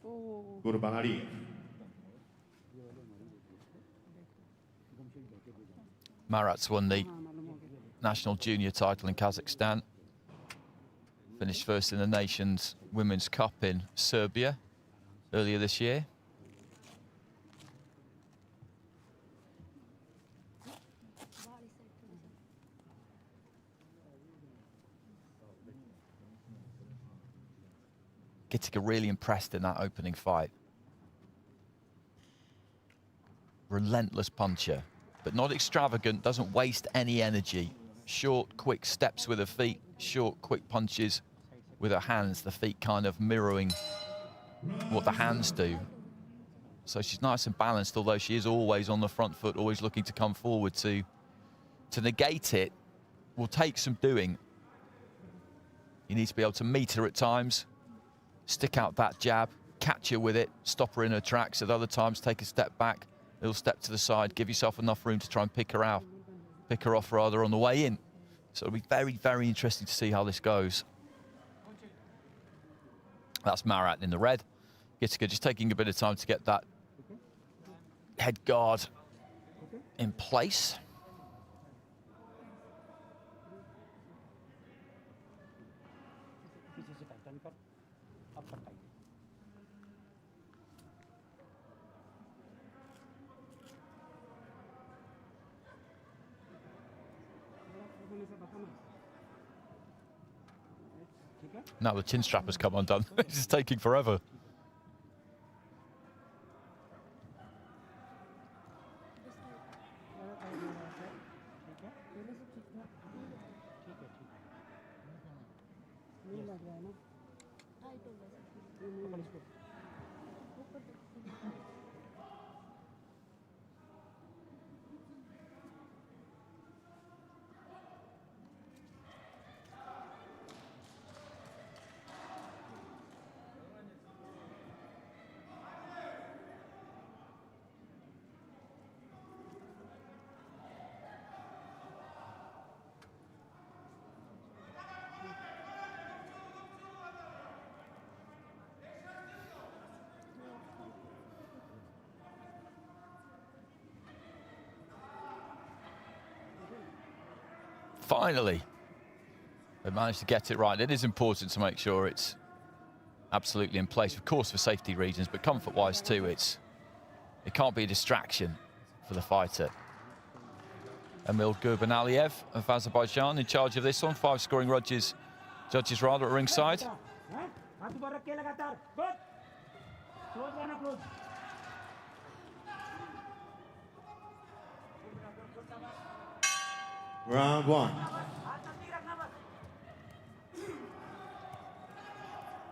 Arailym. Marat's won the national junior title in Kazakhstan. Finished first in the Nations Women's Cup in Serbia earlier this year. GITIKA really impressed in that opening fight. Relentless puncher, but not extravagant, doesn't waste any energy. Short, quick steps with her feet, short, quick punches with her hands, the feet kind of mirroring what the hands do. So she's nice and balanced, although she is always on the front foot, always looking to come forward to negate it. Will take some doing. You need to be able to meet her at times, stick out that jab, catch her with it, stop her in her tracks. At other times, take a step back, a little step to the side, give yourself enough room to try and pick her off rather on the way in. So it'll be very, very interesting to see how this goes. That's Marat in the red. GITIKA just taking a bit of time to get that head guard in place. Now the chin strap has come undone. This is taking forever. Finally, they managed to get it right. It is important to make sure it's absolutely in place, of course, for safety reasons, but comfort-wise too. It can't be a distraction for the fighter. Emil Gurbanaliev of Azerbaijan in charge of this one. 5 scoring judges at ringside. Round 1.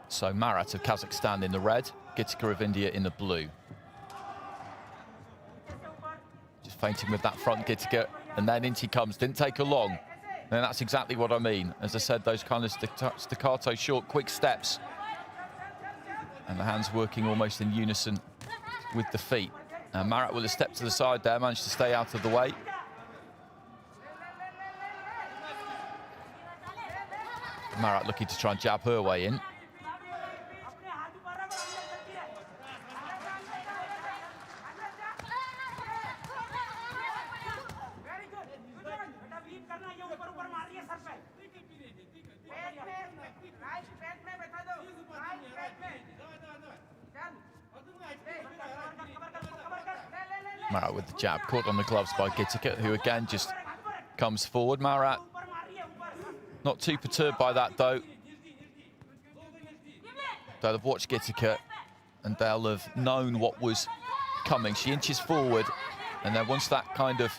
So Marat of Kazakhstan in the red, GITIKA of India in the blue. Just feinting with that front GITIKA, and then in she comes. Didn't take her long. And that's exactly what I mean. As I said, those kind of staccato, short, quick steps. And the hands working almost in unison with the feet. And Marat with a step to the side there, managed to stay out of the way. Marat looking to try and jab her way in. Marat with the jab, caught on the gloves by GITIKA, who again just comes forward. Marat not too perturbed by that, though. They'll have watched GITIKA and they'll have known what was coming. She inches forward, and then once that kind of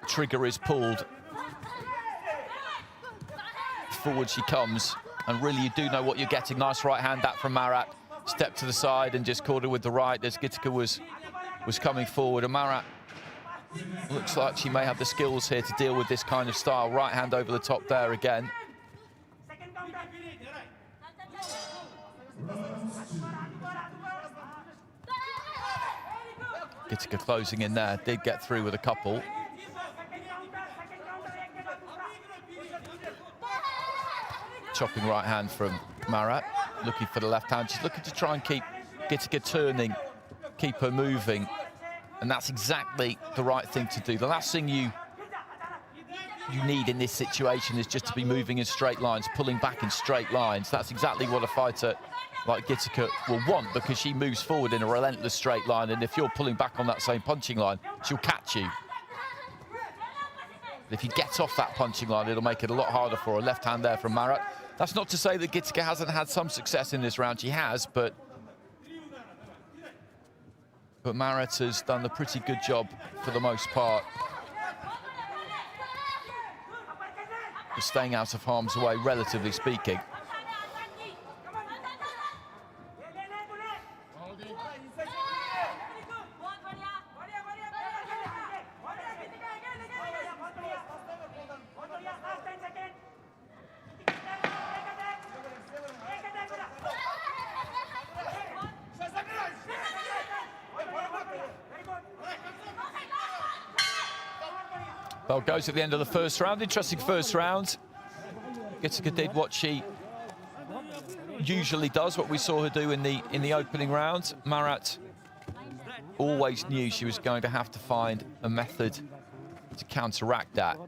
trigger is pulled, forward she comes, and really you do know what you're getting. Nice right hand that from Marat. Step to the side and just caught her with the right as GITIKA was coming forward, and Marat looks like she may have the skills here to deal with this kind of style. Right hand over the top there again. GITIKA closing in there, did get through with a couple. Chopping right hand from Marat. looking for the left hand. She's looking to try and keep GITIKA turning, keep her moving. And that's exactly the right thing to do. The last thing you need in this situation is just to be moving in straight lines, pulling back in straight lines. That's exactly what a fighter like GITIKA will want, because she moves forward in a relentless straight line, and if you're pulling back on that same punching line, she'll catch you. If you get off that punching line, it'll make it a lot harder for her. Left hand there from MARAT. That's not to say that GITIKA hasn't had some success in this round. She has, but MARAT has done a pretty good job for the most part of staying out of harm's way, relatively speaking. Bell goes at the end of the first round. Interesting first round. GITIKA did what she usually does, what we saw her do in the opening round. MARAT always knew she was going to have to find a method to counteract that.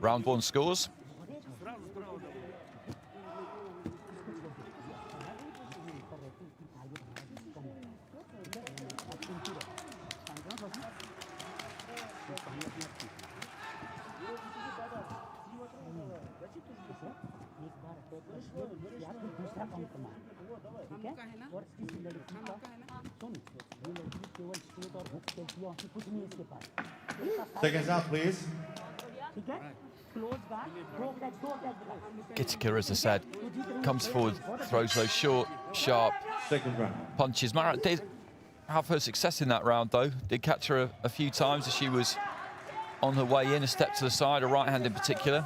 Round one scores. Seconds out, please. GITIKA, as I said, comes forward, throws those short, sharp punches. MARAT did have her success in that round, though. Did catch her a few times as she was on her way in, a step to the side, a right hand in particular.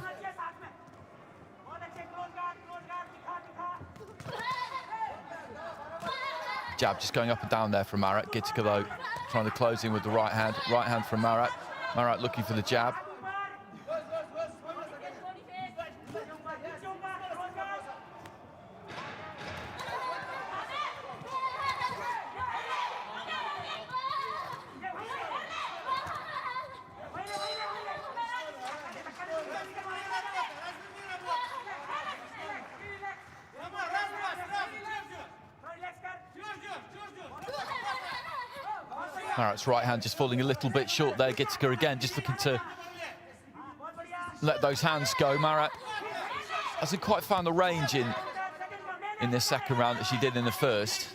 Jab just going up and down there from MARAT. GITIKA, though, trying to close in with the right hand. Right hand from MARAT. MARAT looking for the jab. MARAT's right hand just falling a little bit short there. GITIKA again just looking to let those hands go. MARAT hasn't quite found the range in this second round that she did in the first.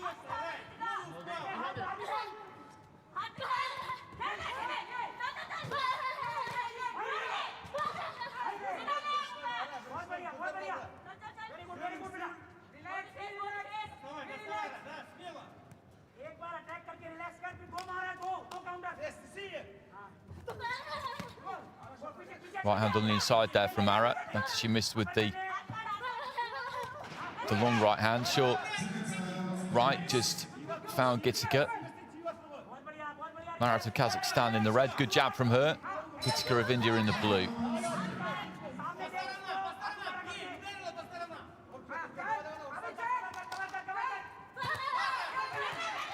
Right hand on the inside there from MARAT. After she missed with the long right hand. Short right just found GITIKA. MARAT of Kazakhstan in the red. Good jab from her. GITIKA of India in the blue.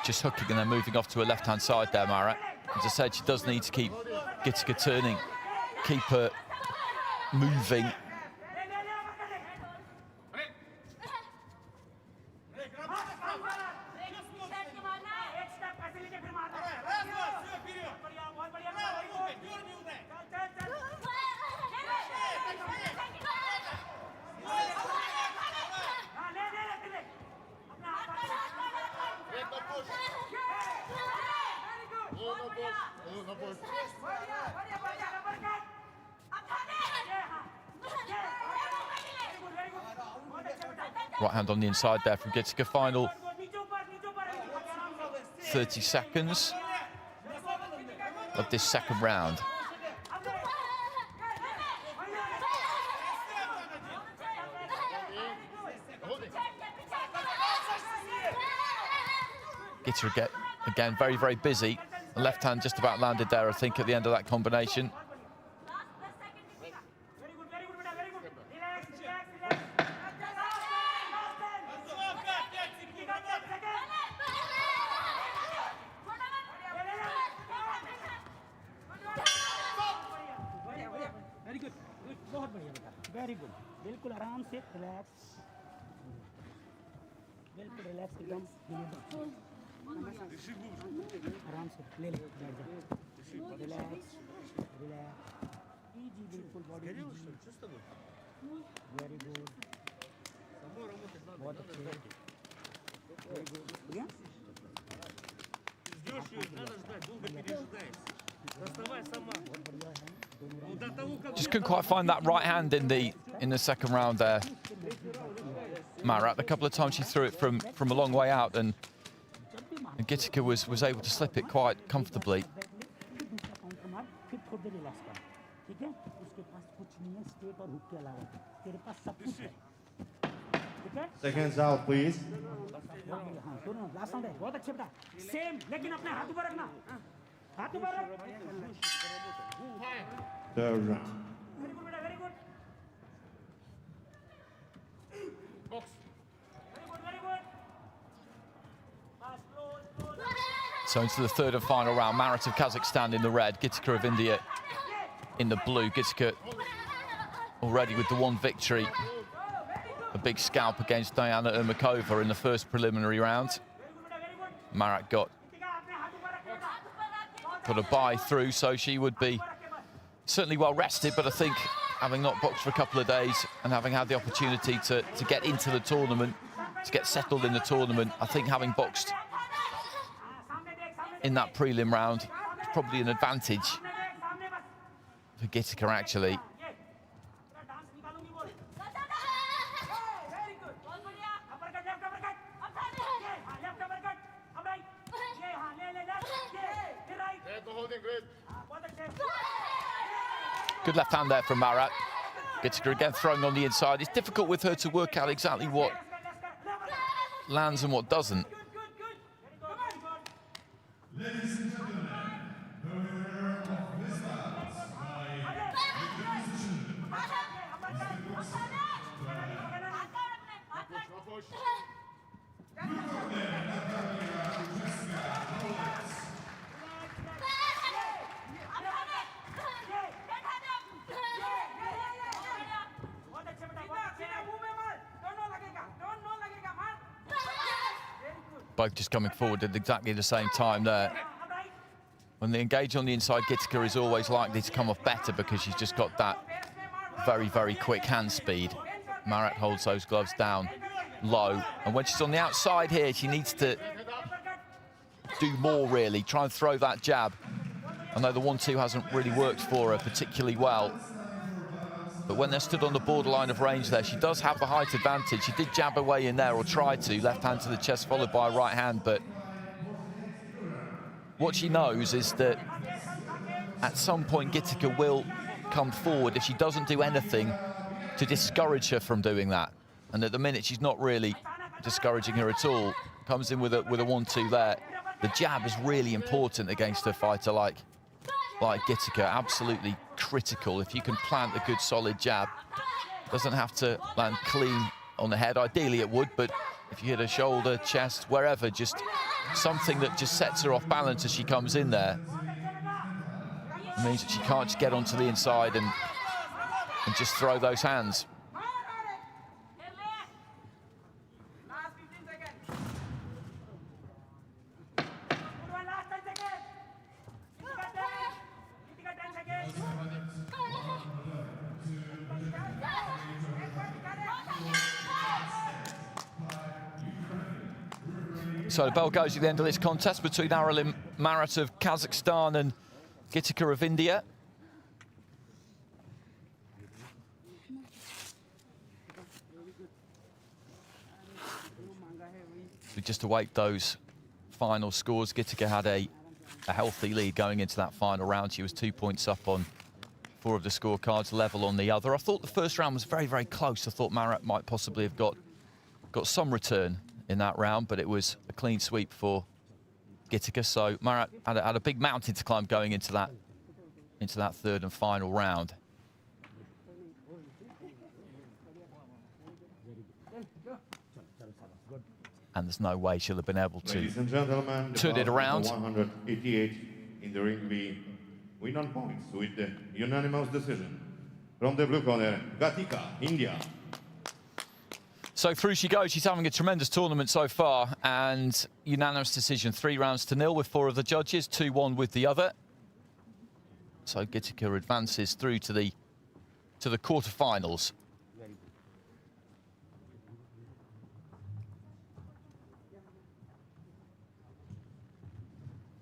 Just hooking and then moving off to her left-hand side there, MARAT. As I said, she does need to keep GITIKA turning, keep her moving. Right hand on the inside there from GITIKA. Final 30 seconds of this second round. GITIKA again very, very busy. The left hand just about landed there, I think, at the end of that combination. बढ़िया बेटा, very good, बिल्कुल आराम से relax, बिल्कुल relax एकदम, आराम से ले ले, बैठ जा, रिलैक्स, रिलैक्स, इजी, बिल्कुल बॉडी इजी, वेरी गुड, बहुत अच्छे, वेरी गुड, बढ़िया, Ждешь ее, надо ждать, долго пережидаешь. Доставай сама. До того, как Just couldn't quite find that right hand in the second round there. Marat, a couple of times she threw it from a long way out, and GITIKA was able to slip it quite comfortably. ठीक है, उसके पास कुछ नहीं है state और hook के अलावा, तेरे पास सब कुछ है, ठीक है? Seconds out, please. हाँ, दोनों लास्ट राउंड है, बहुत अच्छे बेटा, सेम, लेकिन अपने हाथ ऊपर रखना, हाथ ऊपर रख, Third round. वेरी गुड बेटा, very good, very good, So into the third and final round, Marat of Kazakhstan in the red, GITIKA of India in the blue. GITIKA already with the one victory, a big scalp against Diana Ermakova in the first preliminary round. Marat got a bye through, so she would be certainly well rested, but I think having not boxed for a couple of days and having had the opportunity to get into the tournament, to get settled in the tournament, I think having boxed in that prelim round is probably an advantage for GITIKA, actually. Good left hand there from Marat. GITIKA again throwing on the inside. It's difficult with her to work out exactly what lands and what doesn't. Ladies and gentlemen, the winner of this bout by decision is Both just coming forward at exactly the same time there. When they engage on the inside, GITIKA is always likely to come off better because she's just got that very, very quick hand speed. Marat holds those gloves down low. And when she's on the outside here, she needs to do more, really. Try and throw that jab. I know the 1-2 hasn't really worked for her particularly well. But when they're stood on the borderline of range there, she does have the height advantage. She did jab her way in there, or try to. Left hand to the chest, followed by a right hand. But what she knows is that at some point, GITIKA will come forward if she doesn't do anything to discourage her from doing that. And at the minute, she's not really discouraging her at all. Comes in with a 1-2 there. The jab is really important against a fighter like GITIKA. Absolutely critical. If you can plant a good solid jab, doesn't have to land clean on the head. Ideally it would, but if you hit her shoulder, chest, wherever, just something that just sets her off balance as she comes in there. It means that she can't just get onto the inside and just throw those hands. So the bell goes at the end of this contest between Arailym Marat of Kazakhstan and GITIKA of India. We just await those final scores. GITIKA had a healthy lead going into that final round. She was 2 points up on 4 of the scorecards, level on the other. I thought the first round was very, very close. I thought Marat might possibly have got some return in that round, but it was a clean sweep for GITIKA. So Marat had a big mountain to climb going into that third and final round. And there's no way she'll have been able to Ladies and gentlemen, turn it around. 188 in the ring, we win on points with the unanimous decision. From the blue corner, GITIKA, India. So through she goes. She's having a tremendous tournament so far, and unanimous decision, 3-0 with 4 of the judges, 2-1 with the other. So GITIKA advances through to the quarterfinals.